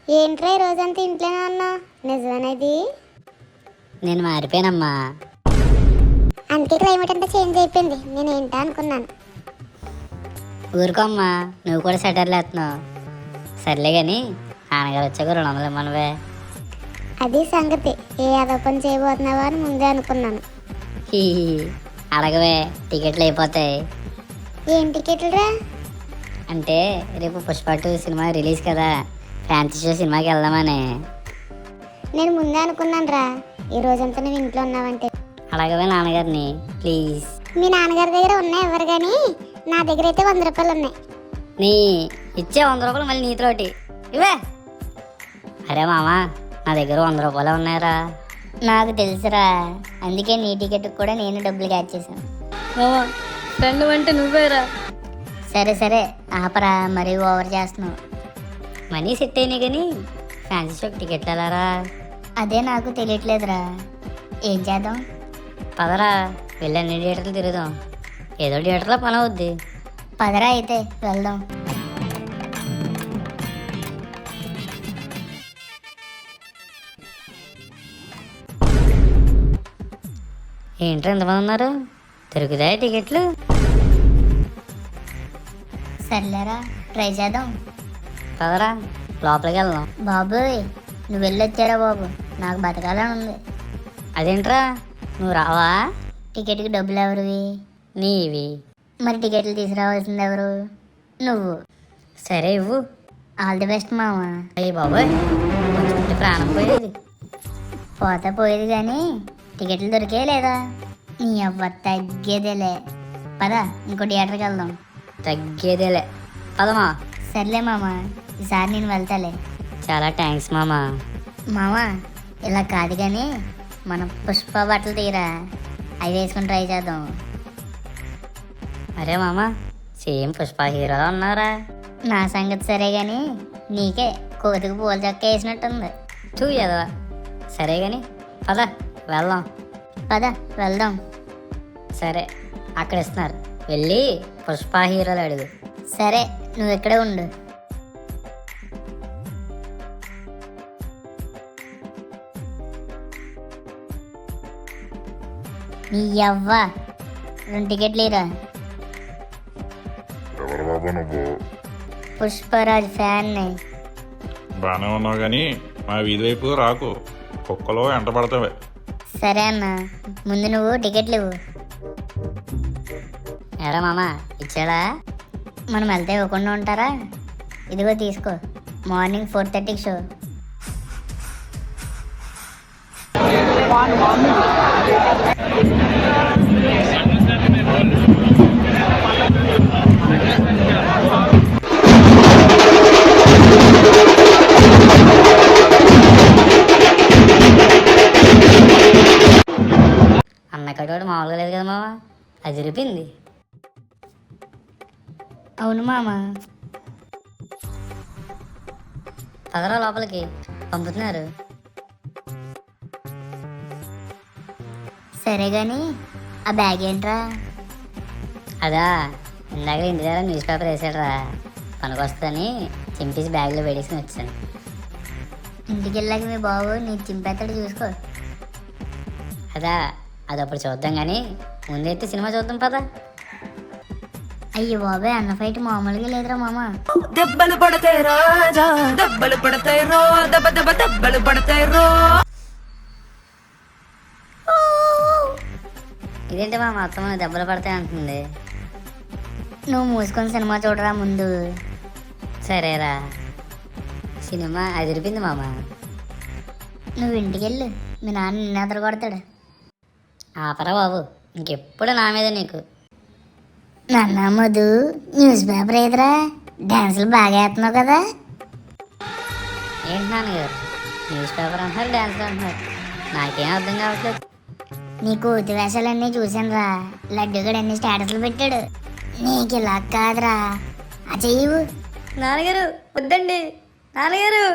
ఏంట్రా ఈ రోజంతా ఇంట్లోనే ఉన్నా? నిజమనేది? నేను మారిపోయానమ్మా. అందుకే క్లైమేట్ అంతా చేంజ్ అయిపోయింది. నేను ఏంటా అనుకున్నాను. ఊరుకోమ్మా, నువ్వు కూడా సెటర్లు వేస్తున్నావు. సర్లే కానీ నాన్నగారు వచ్చాక 200 ఇమ్మనవే. అది సంగతి. ఏ అదో పని చేయబోతున్నావా అని ముందే అనుకున్నాను. హీ, అడగవే, టికెట్లు అయిపోతాయి. ఏం టికెట్లు రా? అంటే రేపు పుష్ప 2 సినిమా రిలీజ్ కదా, ఫ్యాన్సీ షో సినిమాకి వెళ్దామని. నేను ముందే అనుకున్నాను రా, ఈ రోజంతా నువ్వు ఇంట్లో ఉన్నావంటే. అడగవే నాన్నగారిని ప్లీజ్. మీ నాన్నగారి దగ్గర ఉన్నాయి ఎవరు కానీ, నా దగ్గర అయితే 100 రూపాయలు ఉన్నాయి. నీ ఇచ్చే 100 రూపాయలు మళ్ళీ నీతోటి ఇవే. అరే మామా, నా దగ్గర 100 రూపాయలు ఉన్నాయరా. నాకు తెలుసురా, అందుకే నీ టికెట్ కూడా నేను డబ్బులు క్యాచ్ చేశాను. ఫ్రెండ్ అంటే నువ్వేరా. సరే సరే ఆపరా, మరీ ఓవర్ చేస్తున్నావు. మనీ సెట్ అయినాయి కానీ ఫ్యాన్సీ షోకి టికెట్లు వెళ్ళారా? అదే నాకు తెలియట్లేదురా, ఏం చేద్దాం? పదరా, వెళ్ళి అన్ని థియేటర్లు తిరుగుదాం. ఏదో థియేటర్లో పని అవుద్ది. పదరా అయితే వెళ్దాం. ఏంట్రా ఎంతమంది ఉన్నారు? దొరుకుతాయి టికెట్లు? సర్లేరా, ట్రై చేద్దాం. పదరా, లోపలికి వెళ్దాం. బాబోయ్, నువ్వు వెళ్ళొచ్చారా బాబు, నాకు బతకాలని ఉంది. అదేంట్రా, నువ్వు రావా? టికెట్కి డబ్బులు ఎవరివి? నీవి. మరి టికెట్లు తీసుకురావాల్సింది ఎవరు? నువ్వు. సరే ఇవ్వు. ఆల్ ది బెస్ట్ మామ. అయ్యి బాబోయ్, కొంచెం ఉంటే ప్రాణం పోయేది. పోతే పోయేది కానీ టికెట్లు దొరికే లేదా? నీ అవ్వ తగ్గేదేలే. పద, ఇంకో థియేటర్కి వెళ్దాం. తగ్గేదేలే, పదమా. సర్లే మామ, ఈసారి నేను వెళ్తాలే. చాలా థ్యాంక్స్ మామా. మామ, ఇలా కాదు కానీ మనం పుష్ప బట్టలు తీరా, అవి వేసుకొని ట్రై చేద్దాం. అరే మామా, సేమ్ పుష్ప హీరోలా ఉన్నారా? నా సంగతి సరే కానీ నీకే కోతికి పూల చక్క వేసినట్టుంది. చూయదవా. సరే కానీ పద వెళ్దాం. పద వెళ్దాం. సరే, అక్కడ ఇస్తున్నారు, వెళ్ళి పుష్ప హీరోలు అడుగు. సరే, నువ్వు ఇక్కడే ఉండు. నీ అవ్వ 2 టికెట్లు ఇరా. ఎవరు బాబు నువ్వు? పుష్పరాజ్ ఫ్యాన్ని. బాగానే ఉన్నావు కానీ మా వీధి వైపు రాకు, కుక్కలో ఎంట పడతావే. సరే అన్న, ముందు నువ్వు టికెట్లు ఇవ్వు. ఎరా మామా, ఇచ్చాడా? మనం వెళ్తే ఇవ్వకుండా ఉంటారా? ఇదిగో తీసుకో, మార్నింగ్ 4:30కి షో. అన్నకటోడు మామూలుగా లేదు కదా మామ, అది జరిపింది. అవును మామ. పదరా లోపలికి, పంపుతున్నారు. సరే కానీ ఆ బ్యాగ్ ఏంట్రా? అదా, ఇందాక ఇంటి దగ్గర న్యూస్ పేపర్ వేసాడరా, పనికొస్తుందని చింపేసి బ్యాగ్లో పెట్టేసి వచ్చాను. ఇంటికి వెళ్ళాక మీ బాబు నీ చింపేస్తాడు, చూసుకో. అదా, అదప్పుడు చూద్దాం కానీ ముందైతే సినిమా చూద్దాం పదా. అయ్యో బాబాయ్, అన్న ఫైట్ మామూలుగా లేదురా మామ. దెబ్బలు పడతాయి రాజా, దెబ్బలు పడతాయి రో, దెబ్బ దెబ్బ దెబ్బలు పడతాయి రో. ఇదేంటి మా మొత్తం దెబ్బలు పడతాయి అంటుంది. నువ్వు మూసుకొని సినిమా చూడరా ముందు. సరేరా, సినిమా అదిరిపింది మామ. నువ్వు ఇంటికి వెళ్ళు, మీ నాన్న నిన్ను ఎదురు కొడతాడు. ఆపరా బాబు, ఇంకెప్పుడు నా మీద నీకు. నాన్న మధు, న్యూస్ పేపర్ ఏదిరా? డాన్సులు బాగా వేస్తున్నావు కదా. ఏంటి నాన్నగారు, న్యూస్ పేపర్ అంటున్నారు, డ్యాన్స్ అంటున్నారు, నాకేం అర్థం కావట్లేదు. నీ కోతి వేషాలన్నీ చూసానురా, లడ్డుగడు అన్ని స్టేటస్లు పెట్టాడు. నీకు ఇలా కాదురా, ఆ చెయ్యవు. నాన్నగారు వద్దండి, నాన్నగారు.